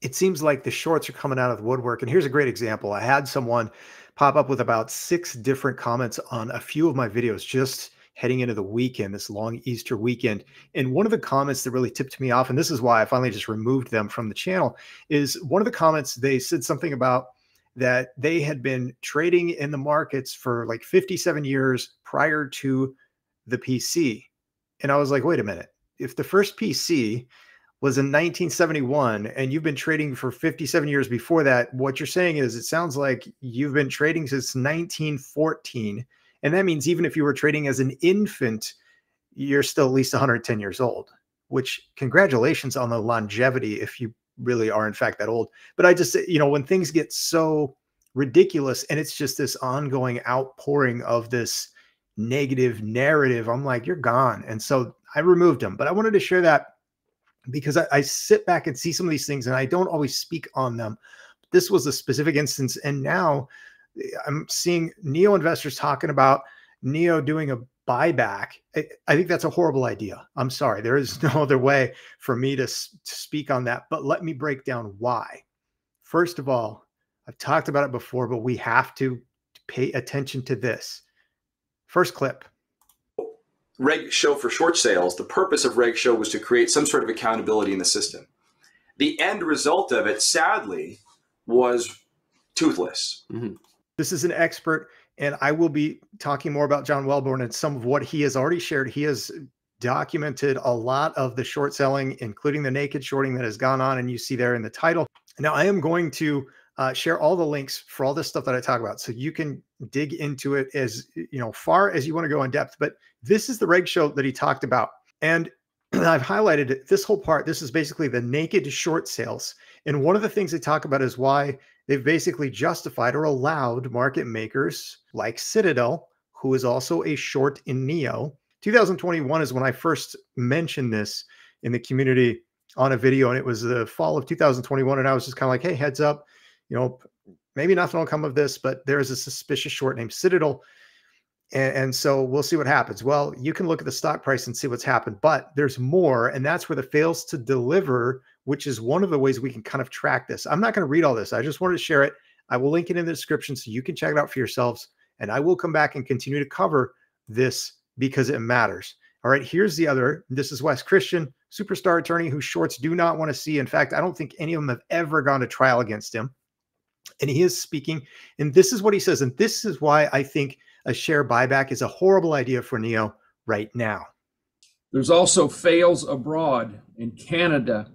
it seems like the shorts are coming out of the woodwork. And here's a great example. I had someone pop up with about 6 different comments on a few of my videos just heading into the weekend, this long Easter weekend. And one of the comments that really tipped me off, and this is why I finally just removed them from the channel, is one of the comments, they said something about that they had been trading in the markets for like 57 years prior to the PC. And I was like, wait a minute. If the first PC was in 1971 and you've been trading for 57 years before that, what you're saying is it sounds like you've been trading since 1914. And that means even if you were trading as an infant, you're still at least 110 years old, which congratulations on the longevity if you really are in fact that old. But I just, when things get so ridiculous and it's just this ongoing outpouring of this negative narrative, I'm like, you're gone. And so I removed them, but I wanted to share that because I sit back and see some of these things and I don't always speak on them. This was a specific instance. And now I'm seeing NIO investors talking about NIO doing a buyback. I think that's a horrible idea. I'm sorry. There is no other way for me to speak on that, but let me break down why. First of all, I've talked about it before, but we have to pay attention to this. First clip. RegSHO for short sales, the purpose of RegSHO was to create some sort of accountability in the system. The end result of it, sadly, was toothless. Mm-hmm. This is an expert, and I will be talking more about John Welborn and some of what he has already shared. He has documented a lot of the short selling, including the naked shorting that has gone on, and you see there in the title. Now, I am going to share all the links for all this stuff that I talk about, so you can dig into it as far as you want to go in depth. But this is the RegSHO that he talked about, and I've highlighted it. This whole part. This is basically the naked short sales, and one of the things they talk about is why they've basically justified or allowed market makers like Citadel, who is also a short in NIO. 2021 is when I first mentioned this in the community on a video, and it was the fall of 2021, and I was just kind of like, hey, heads up. Maybe nothing will come of this, but there is a suspicious short named Citadel. And so we'll see what happens. Well, you can look at the stock price and see what's happened, but there's more. And that's where the fails to deliver, which is one of the ways we can kind of track this. I'm not going to read all this. I just wanted to share it. I will link it in the description so you can check it out for yourselves. And I will come back and continue to cover this because it matters. All right, here's the other. This is Wes Christian, superstar attorney whose shorts do not want to see. In fact, I don't think any of them have ever gone to trial against him. And he is speaking, and this is what he says. And this is why I think a share buyback is a horrible idea for NIO right now. There's also fails abroad in Canada.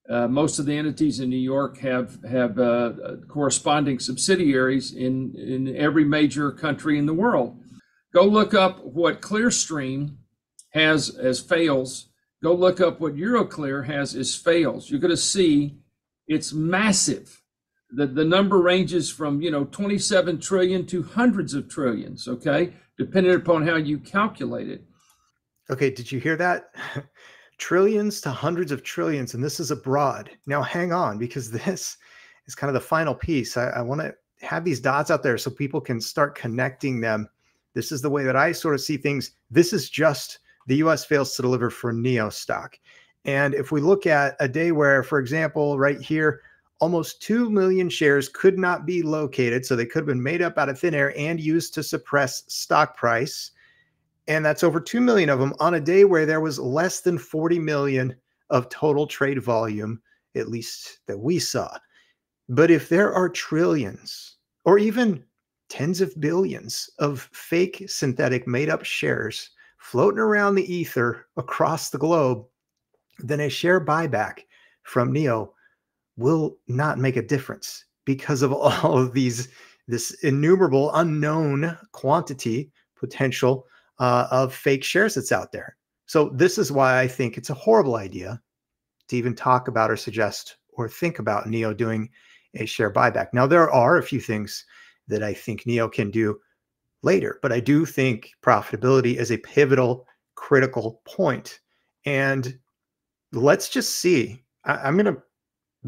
Most of the entities in New York have corresponding subsidiaries in every major country in the world. Go look up what Clearstream has as fails. Go look up what Euroclear has as fails. You're going to see it's massive. The number ranges from 27 trillion to hundreds of trillions, okay, depending upon how you calculate it. Okay, did you hear that? Trillions to hundreds of trillions, and this is abroad. Now hang on, because this is kind of the final piece. I want to have these dots out there so people can start connecting them. This is the way that I sort of see things. This is just the US fails to deliver for NIO stock. And if we look at a day where, for example, right here, almost 2 million shares could not be located. So they could have been made up out of thin air and used to suppress stock price. And that's over 2 million of them on a day where there was less than 40 million of total trade volume, at least that we saw. But if there are trillions or even tens of billions of fake synthetic made up shares floating around the ether across the globe, then a share buyback from NIO will not make a difference because of all of this innumerable unknown quantity potential of fake shares that's out there. So this is why I think it's a horrible idea to even talk about or suggest or think about NIO doing a share buyback. Now, there are a few things that I think NIO can do later, but I do think profitability is a pivotal, critical point. And let's just see. I'm going to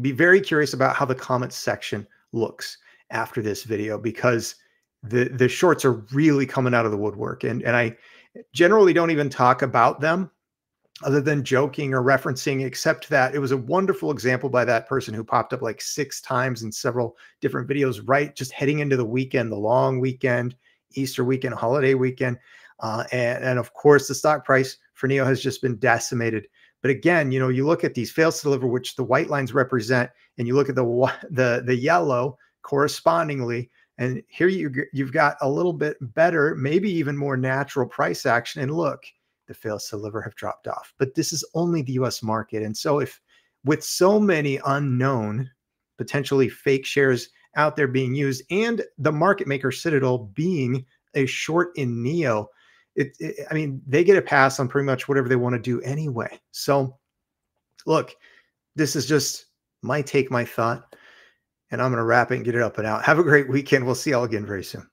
be very curious about how the comments section looks after this video, because the shorts are really coming out of the woodwork. And I generally don't even talk about them other than joking or referencing, except that it was a wonderful example by that person who popped up like 6 times in several different videos, right? Just heading into the weekend, the long weekend, Easter weekend, holiday weekend. And of course, the stock price for NIO has just been decimated. But again, you know, you look at these fails to deliver, which the white lines represent, and you look at the yellow correspondingly, and here you've got a little bit better, maybe even more natural price action. And look, the fails to deliver have dropped off. But this is only the US market. And so if with so many unknown, potentially fake shares out there being used, and the market maker Citadel being a short in NIO, I mean, they get a pass on pretty much whatever they want to do anyway. So look, this is just my take, my thought, and I'm going to wrap it and get it up and out. Have a great weekend. We'll see y'all again very soon.